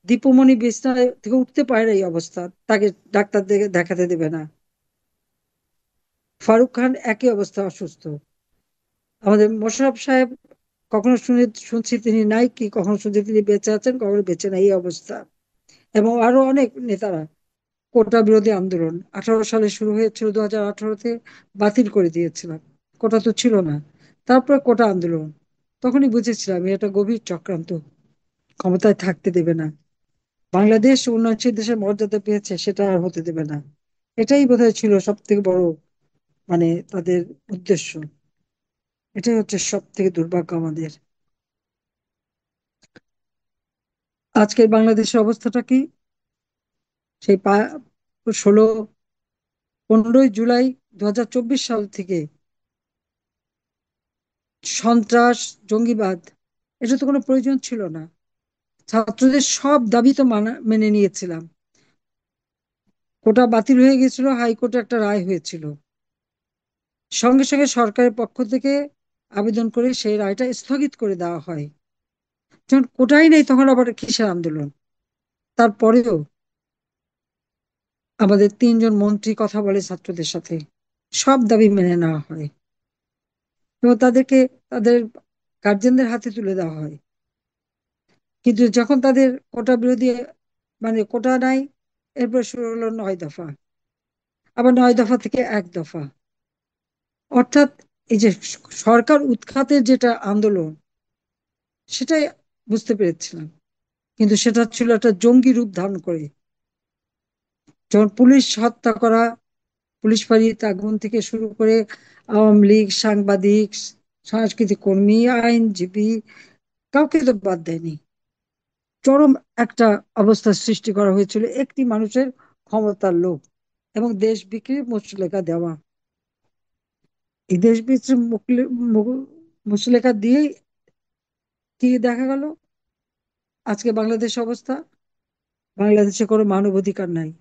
দীপুমণি বিছনা থেকে উঠতে পারে না, এই অবস্থা, তাকে ডাক্তার দেখাতে দেবে না। ফারুক খান একই অবস্থা, অসুস্থ। আমাদের মোশাররফ সাহেব, কখনো শুনছি তিনি নাই, কি কখনো শুনছি তিনি বেঁচে আছেন, কখনো বেঁচে নাই, এই অবস্থা। এবং আরো অনেক নেতারা। কোটা বিরোধী আন্দোলন 18 সালে শুরু হয়েছিল, 2018-তে বাতিল করে দিয়েছিলাম। কোটা তো ছিল না। তারপর কোটা আন্দোলন, তখনই বুঝেছিলাম এটা গভীর চক্রান্ত, ক্ষমতায় থাকতে দেবে না। বাংলাদেশ উন্নয়নশীল দেশের মর্যাদা পেয়েছে, সেটা আর হতে দেবে না। এটাই বোধহয় ছিল সব থেকে বড়, মানে তাদের উদ্দেশ্য। এটাই হচ্ছে সব থেকে দুর্ভাগ্য আমাদের। আজকের বাংলাদেশের অবস্থাটা কি? সেই 15ই জুলাই 2024 সাল থেকে সন্ত্রাস, জঙ্গিবাদ, এটা তো কোনো প্রয়োজন ছিল না। ছাত্রদের সব দাবি তো মেনে নিয়েছিলাম। কোটা বাতিল হয়ে গেছিল, হাইকোর্টে একটা রায় হয়েছিল। সঙ্গে সঙ্গে সরকারের পক্ষ থেকে আবেদন করে সেই রায়টা স্থগিত করে দেওয়া হয়। যখন কোটাই নেই, তখন আবার কিসের আন্দোলন? তারপরেও আমাদের 3জন মন্ত্রী কথা বলে ছাত্রদের সাথে, সব দাবি মেনে নেওয়া হয় এবং তাদেরকে তাদের গার্জেনদের হাতে তুলে দেওয়া হয়। কিন্তু যখন তাদের কোটা বিরোধী, মানে কোটা নাই, এরপর শুরু হলো 9 দফা, আবার 9 দফা থেকে 1 দফা। অর্থাৎ এই যে সরকার উৎখাতের যেটা আন্দোলন, সেটাই বুঝতে পেরেছিলাম। কিন্তু সেটা ছিল একটা জঙ্গি রূপ ধারণ করে। যেমন পুলিশ হত্যা করা, পুলিশ ফাঁড়িতে আগুন থেকে শুরু করে আওয়ামী লীগ, সাংবাদিক, সাংস্কৃতিক কর্মী, আইনজীবী, কাউকে তো বাদ দেয়নি। চরম একটা অবস্থার সৃষ্টি করা হয়েছিল একটি মানুষের ক্ষমতার লোভ এবং দেশ বিক্রির মুচলেকা দেওয়া। এই দেশ বিক্রির মুচলেকা দিয়েই কি দেখা গেল? আজকে বাংলাদেশ অবস্থা, বাংলাদেশে কোনো মানবাধিকার নাই।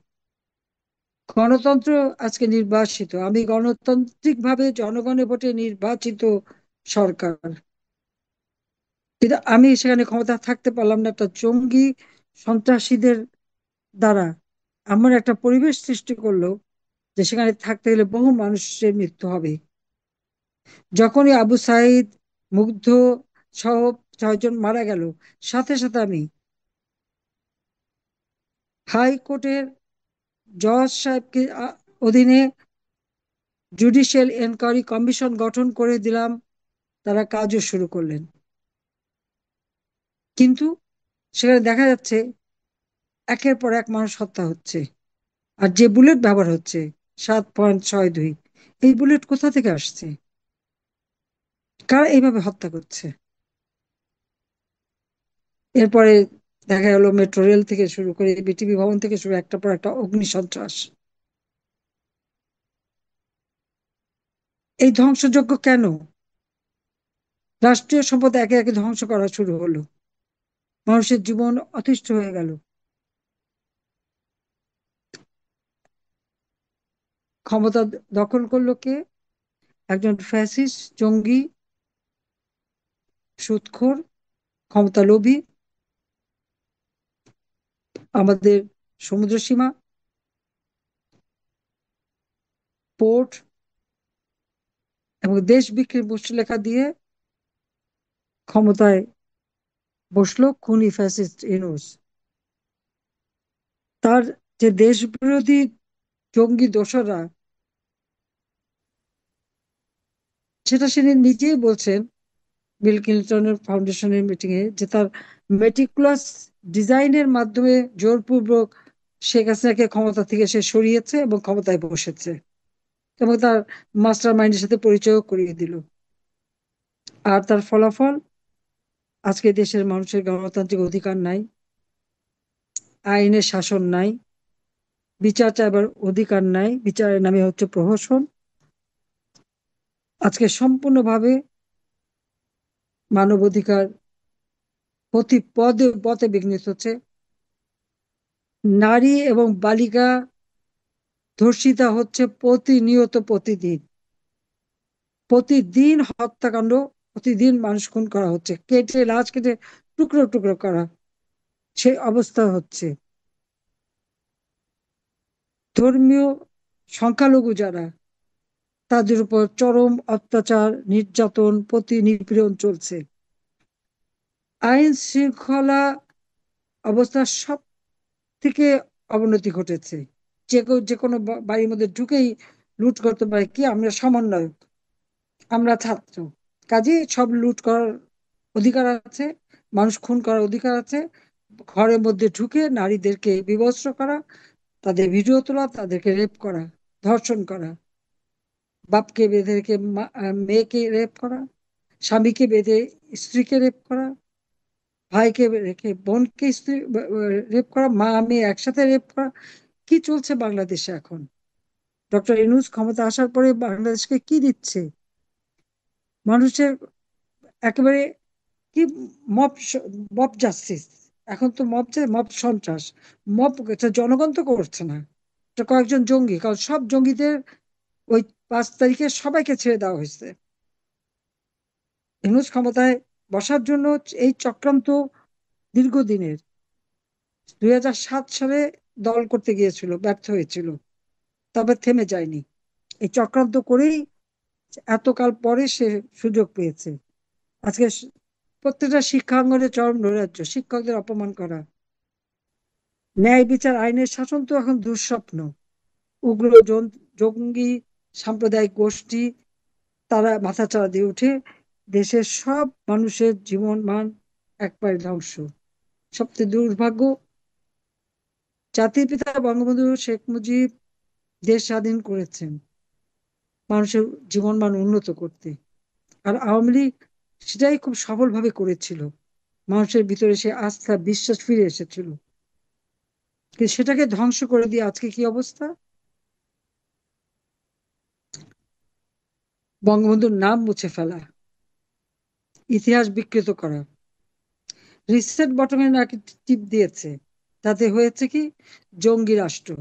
গণতন্ত্র আজকে নির্বাসিত, আমি গণতান্ত্রিক ভাবে জনগণের ভোটে নির্বাচিত সরকার, কিন্তু আমি সেখানে ক্ষমতা থাকতে পারলাম না একটা জঙ্গি সন্ত্রাসীদের দ্বারা। এমন একটা পরিবেশ সৃষ্টি করলো যে সেখানে থাকতে গেলে বহু মানুষের মৃত্যু হবে। যখনই আবু সাইদ, মুগ্ধ সহ 6 জন মারা গেল, সাথে সাথে আমি হাইকোর্টের জজ সাহেবকে অধীনে জুডিশিয়াল এনকোয়ারি কমিশন গঠন করে দিলাম। তারা কাজও শুরু করলেন। কিন্তু সেখানে দেখা যাচ্ছে একের পর এক মানুষ হত্যা হচ্ছে। আর যে বুলেট ব্যবহার হচ্ছে, 7.62, এই বুলেট কোথা থেকে আসছে? কারা এইভাবে হত্যা করছে? এরপরে দেখা গেল মেট্রো রেল থেকে শুরু করে বিটিভি ভবন থেকে শুরু, একটা পর একটা অগ্নি সন্ত্রাস। এই ধ্বংসযজ্ঞ কেন? রাষ্ট্রীয় সম্পদ একে একে ধ্বংস করা শুরু হলো, মানুষের জীবন অতিষ্ঠ হয়ে গেল। ক্ষমতা দখল করলো কে? একজন ফ্যাসিস্ট, জঙ্গি, সুদখোর, ক্ষমতা লোভী। আমাদের সমুদ্র সীমা, পোর্ট এবং দেশ বিক্রির মুচলেখা দিয়ে ক্ষমতায় বসলো খুনি ফ্যাসিস্ট ইউনূস। তার যে দেশ বিরোধী জঙ্গি দোসররা, সেটা তিনি নিজেই বলছেন বিল ক্লিন্টনের ফাউন্ডেশনের মিটিং এ, যে তার মেটিকুলাস ডিজাইনের মাধ্যমে জোরপূর্বক শেখ হাসিনাকে ক্ষমতা থেকে সে সরিয়েছে এবং ক্ষমতায় বসেছে, এবং তার মাস্টার মাইন্ডের সাথে পরিচয় করিয়ে দিল। আর তার ফলাফল, আজকে দেশের মানুষের গণতান্ত্রিক অধিকার নাই, আইনের শাসন নাই, বিচার চাইবার অধিকার নাই, বিচারের নামে হচ্ছে প্রহসন। আজকে সম্পূর্ণভাবে মানবাধিকার প্রতি পদে পদে বিঘ্নিত হচ্ছে। নারী এবং বালিকা ধর্ষিতা হচ্ছে প্রতিনিয়ত, প্রতিদিন প্রতিদিন হত্যাকাণ্ড, প্রতিদিন মানুষ খুন করা হচ্ছে, কেটে লাশ কেটে টুকরো টুকরো করা। সেই অবস্থা হচ্ছে। ধর্মীয় সংখ্যালঘু যারা, তাদের উপর চরম অত্যাচার, নির্যাতন, নিপীড়ন চলছে। আইন শৃঙ্খলা অবস্থার সব থেকে অবনতি ঘটেছে। যে কোনো বাড়ির মধ্যে ঢুকেই লুট করতে পারে। কি আমরা সমন্বয়ক, আমরা ছাত্র, কাজেই সব লুট করার অধিকার আছে, মানুষ খুন করার অধিকার আছে। ঘরের মধ্যে ঢুকে নারীদেরকে বিবস্ত্র করা, তাদের ভিডিও তোলা, তাদেরকে রেপ করা, ধর্ষণ করা, বাপকে বেঁধে রেখে মেয়েকে রেপ করা, স্বামীকে বেঁধে স্ত্রীকে রেপ করা, ভাইকে রেখে বোনকে স্ত্রী রেপ করা, মা মেয়ে একসাথে রেপ করা। কি চলছে বাংলাদেশে এখন? ডক্টর ইউনূস ক্ষমতা আসার পরে বাংলাদেশকে কি দিচ্ছে? মানুষের একেবারে কি মব মব জাস্টিস। এখন তো মব সন্ত্রাস। মব, এটা জনগণ তো করছে না, এটা কয়েকজন জঙ্গি। কারণ সব জঙ্গিদের ওই 5 তারিখে সবাইকে ছেড়ে দেওয়া হয়েছে। ইউনূস ক্ষমতায় বসার জন্য এই চক্রান্ত দীর্ঘদিনের। 2007 সালে দল করতে গিয়েছিল, ব্যর্থ হয়েছিল, তবে থেমে যায়নি। এই চক্রান্ত করেই এতকাল পরে সে সুযোগ পেয়েছে। আজকে প্রত্যেকটা শিক্ষাঙ্গনে চরম নৈরাজ্য, শিক্ষকদের অপমান করা, ন্যায় বিচার আইনের শাসন তো এখন দুঃস্বপ্ন। উগ্র জঙ্গি সাম্প্রদায়িক গোষ্ঠী, তারা মাথাচাড়া দিয়ে উঠে দেশের সব মানুষের জীবন মান একবারে ধ্বংস। সবচেয়ে দুর্ভাগ্য, জাতির পিতা বঙ্গবন্ধু শেখ মুজিব দেশ স্বাধীন করেছেন মানুষের জীবন মান উন্নত করতে, আর আওয়ামী লীগ সেটাই খুব সফলভাবে করেছিল। মানুষের ভিতরে সে আস্থা বিশ্বাস ফিরে এসেছিল, কিন্তু সেটাকে ধ্বংস করে দিয়ে আজকে কি অবস্থা? বঙ্গবন্ধুর নাম মুছে ফেলা, ইতিহাস বিকৃত করা। রিসেট বটমে নাকি টিপ দিয়েছে, তাতে হয়েছে কি? জঙ্গি রাষ্ট্র,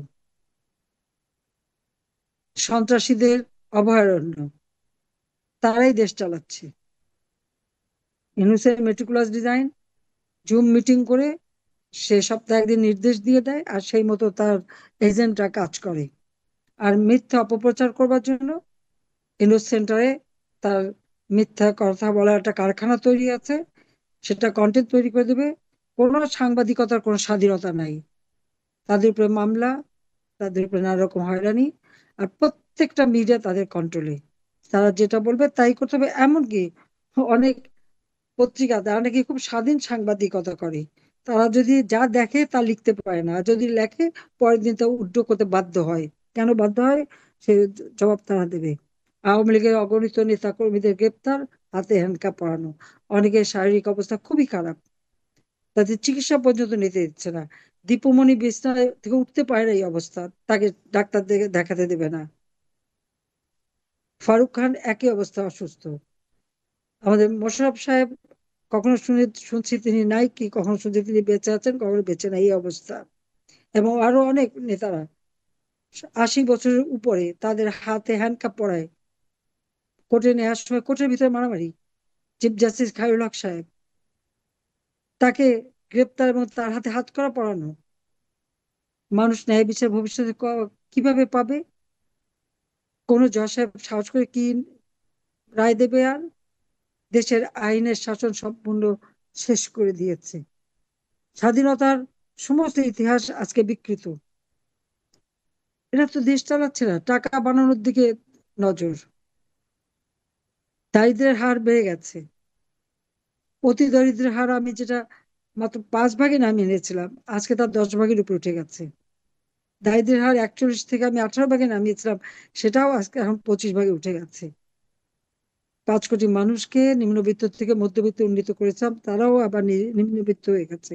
সন্ত্রাসীদের অভয়ারণ্য, তারাই দেশ চালাচ্ছে। ইউনূসের মেটিকুলাস ডিজাইন, জুম মিটিং করে সে সপ্তাহে একদিন নির্দেশ দিয়ে দেয়, আর সেই মতো তার এজেন্টরা কাজ করে। আর মিথ্যা অপপ্রচার করবার জন্য ইউনূস সেন্টারে তার মিথ্যা কথা বলার একটা কারখানা তৈরি আছে, সেটা কন্টেন্ট তৈরি করে দেবে। কোনো সাংবাদিকতার কোনো স্বাধীনতা নাই, তাদের উপরে মামলা, তাদের উপরে নানা রকম হয়রানি। আর প্রত্যেকটা মিডিয়া তাদের কন্ট্রোলে, তারা যেটা বলবে তাই করতে হবে। এমনকি অনেক পত্রিকা, তারা নাকি খুব স্বাধীন সাংবাদিকতা করে। তারা যদি যা দেখে তা লিখতে পারে না, আর যদি লেখে পরের দিন তা উল্টো করতে বাধ্য হয়। কেন বাধ্য হয়, সে জবাব তারা দেবে। আওয়ামী লীগের অগণিত নেতা কর্মীদের গ্রেপ্তার, হাতে হ্যান্ডকাপ পরানো, অনেকের শারীরিক অবস্থা খুবই খারাপ, তাদের চিকিৎসা পর্যন্ত নিতে দিচ্ছে না। দীপুমণি বিছানায় থেকে উঠতে পারে না, এই অবস্থা, তাকে ডাক্তার দেখাতে দেবে না। ফারুক খান একই অবস্থা, অসুস্থ। আমাদের মোশাররফ সাহেব, কখনো শুনছি তিনি নাই, কি কখনো শুনছি তিনি বেঁচে আছেন, কখনো বেঁচে নাই, এই অবস্থা। এবং আরো অনেক নেতারা 80 বছরের উপরে, তাদের হাতে হ্যান্ডকাপ পরায়, কোর্টে নেওয়ার সময় কোর্টের ভিতরে মারামারি। চিফ জাস্টিস খায়রুল হক সাহেব, তাকে গ্রেপ্তার এবং তার হাতে হাত করা পরানো। মানুষ ন্যায় বিচার ভবিষ্যতে কিভাবে পাবে? কোন জজ সাহেব সাহস করে কি রায় দেবে? আর দেশের আইনের শাসন সম্পূর্ণ শেষ করে দিয়েছে। স্বাধীনতার সমস্ত ইতিহাস আজকে বিকৃত। এরা তো দেশ চালাচ্ছে না, টাকা বানানোর দিকে নজর। দারিদ্রের হার বেড়ে গেছে। অতি দরিদ্রের হার আমি যেটা মাত্র 5 ভাগে নামিয়ে এনেছিলাম, আজকে তার 10 ভাগের উপরে উঠে গেছে। দারিদ্রের হার 41 থেকে আমি 18 ভাগে নামিয়েছিলাম, সেটাও আজকে এখন 25 ভাগে উঠে গেছে। 5 কোটি মানুষকে নিম্নবিত্ত থেকে মধ্যবিত্তে উন্নীত করেছিলাম, তারাও আবার নিম্নবিত্ত হয়ে গেছে।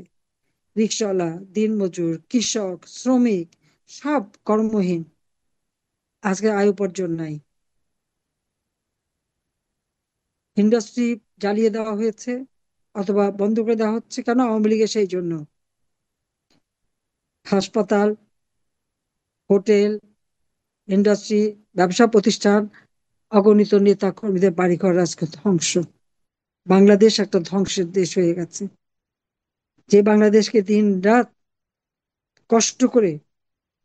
রিক্সাওয়ালা, দিনমজুর, কৃষক, শ্রমিক, সব কর্মহীন, আজকে আয় উপার্জন নাই। ইন্ডাস্ট্রি জ্বালিয়ে দেওয়া হয়েছে অথবা বন্ধ করে দেওয়া হচ্ছে, কেন? আওয়ামী লীগের সেই জন্য। হাসপাতাল, হোটেল, ইন্ডাস্ট্রি, ব্যবসা প্রতিষ্ঠান, অগণিত নেতা কর্মীদের বাড়িঘর আজকে ধ্বংস। বাংলাদেশ একটা ধ্বংসের দেশ হয়ে গেছে। যে বাংলাদেশকে দিন রাত কষ্ট করে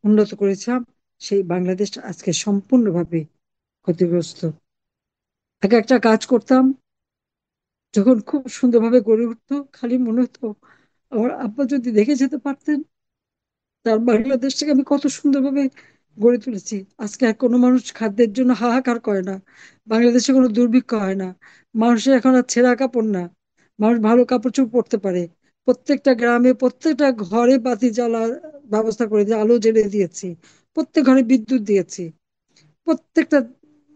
উন্নত করেছিলাম, সেই বাংলাদেশ আজকে সম্পূর্ণভাবে ক্ষতিগ্রস্ত। আগে একটা কাজ করতাম, যখন খুব সুন্দরভাবে গড়ে উঠতো, খালি মনে হতো আমার আব্বা যদি দেখে যেতে পারতেন তার বাংলাদেশটাকে আমি কত সুন্দরভাবে গড়ে তুলেছি। আজকে আর কোনো মানুষ খাদ্যের জন্য হাহাকার করে না, বাংলাদেশে কোনো দুর্ভিক্ষ হয় না, মানুষের এখন আর ছেঁড়া কাপড় না, মানুষ ভালো কাপড় চোপড় পরতে পারে। প্রত্যেকটা গ্রামে প্রত্যেকটা ঘরে বাতি জ্বালার ব্যবস্থা করে দিয়ে আলো জ্বেলে দিয়েছি, প্রত্যেক ঘরে বিদ্যুৎ দিয়েছি, প্রত্যেকটা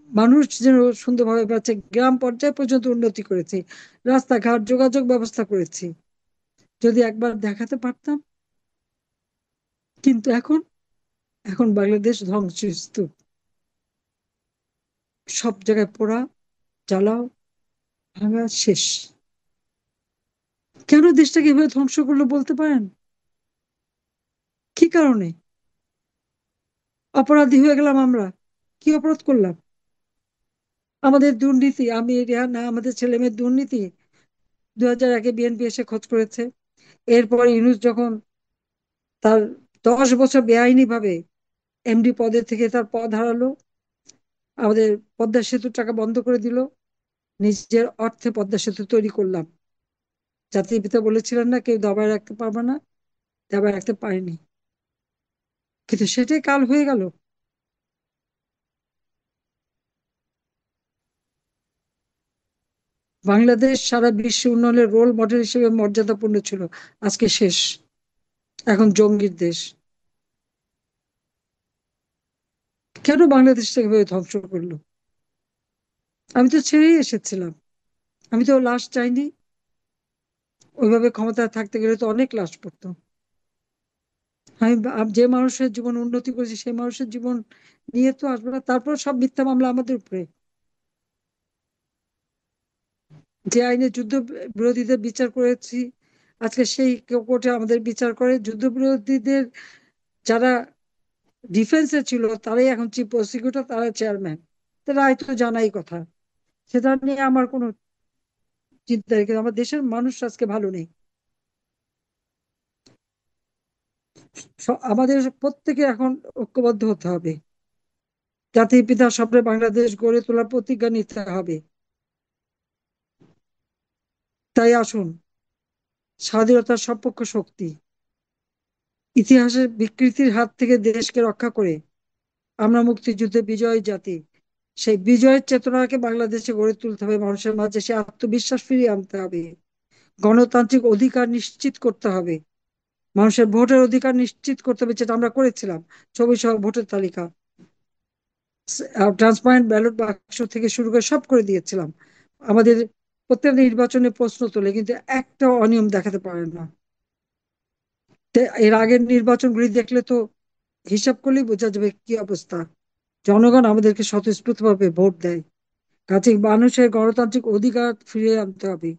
মানুষ যেন সুন্দরভাবে পাচ্ছে, গ্রাম পর্যায়ে পর্যন্ত উন্নতি করেছি, রাস্তাঘাট যোগাযোগ ব্যবস্থা করেছি। যদি একবার দেখাতে পারতাম। কিন্তু এখন, এখন বাংলাদেশ ধ্বংসস্তূপ, সব জায়গায় পোড়া, জ্বালাও, ভাঙা, শেষ। কেন দেশটাকে এভাবে ধ্বংস করলো বলতে পারেন? কি কারণে? অপরাধী হয়ে গেলাম আমরা? কি অপরাধ করলাম? আমাদের দুর্নীতি, আমি রেহা না, আমাদের ছেলে মেয়ের দুর্নীতি। 2001-এ বিএনপি এসে খোঁজ করেছে। এরপর ইউনূস যখন তার 10 বছর বেআইনি ভাবে এমডি পদে থেকে তার পদ হারালো, আমাদের পদ্মা সেতুর টাকা বন্ধ করে দিল, নিজের অর্থে পদ্মা সেতু তৈরি করলাম। জাতির পিতা বলেছিলেন না কেউ দাবায় রাখতে পারবে না, দাবায় রাখতে পারেনি। কিন্তু সেটাই কাল হয়ে গেল। বাংলাদেশ সারা বিশ্ব উন্নয়নের রোল মডেল হিসেবে মর্যাদাপূর্ণ ছিল, আজকে শেষ। এখন জঙ্গির দেশ। কেন বাংলাদেশটাকে এভাবে ধ্বংস করলো? আমি তো ছেড়েই এসেছিলাম, আমি তো লাশ চাইনি। ওইভাবে ক্ষমতায় থাকতে গেলে তো অনেক লাশ পড়তো। যে মানুষের জীবন উন্নতি করেছে সেই মানুষের জীবন নিয়ে তো আসবে না। তারপর সব মিথ্যা মামলা আমাদের উপরে। যে আইনে যুদ্ধ বিরোধীদের বিচার করেছি, আজকে সেই কোর্টে আমাদের বিচার করে যুদ্ধ বিরোধীদের যারা ডিফেন্সে ছিল তারাই এখন চিফ প্রসিকিউটর, তারা চেয়ারম্যান। তারা হয়তো জানাই কথা, সেটা নিয়ে আমার কোনো চিন্তা নেই। কিন্তু আমার দেশের মানুষ আজকে ভালো নেই। আমাদের প্রত্যেকে এখন ঐক্যবদ্ধ হতে হবে, জাতির পিতার স্বপ্নে বাংলাদেশ গড়ে তোলার প্রতিজ্ঞা নিতে হবে। তাই আসুন, স্বাধীনতার সপক্ষ শক্তি, ইতিহাসের বিকৃতির হাত থেকে দেশকে রক্ষা করে আমরা মুক্তিযুদ্ধে বিজয়ী জাতি, সেই বিজয়ের চেতনাকে বাংলাদেশে গড়ে তুলতে হবে। মানুষের মাঝে সে আত্মবিশ্বাস ফিরিয়ে আনতে হবে, গণতান্ত্রিক অধিকার নিশ্চিত করতে হবে, মানুষের ভোটের অধিকার নিশ্চিত করতে হবে, যেটা আমরা করেছিলাম। ছবি সহ ভোটের তালিকা, ট্রান্সপারেন্ট ব্যালট বাক্স থেকে শুরু করে সব করে দিয়েছিলাম। আমাদের প্রত্যেক নির্বাচনে প্রশ্ন তোলে, কিন্তু একটা অনিয়ম দেখাতে পারে না। এর আগের নির্বাচনগুলি দেখলে তো হিসাব করলেই বোঝা যাবে কি অবস্থা। জনগণ আমাদেরকে স্বতঃস্ফূর্তভাবে ভোট দেয়, কাজে মানুষের গণতান্ত্রিক অধিকার ফিরিয়ে আনতে হবে।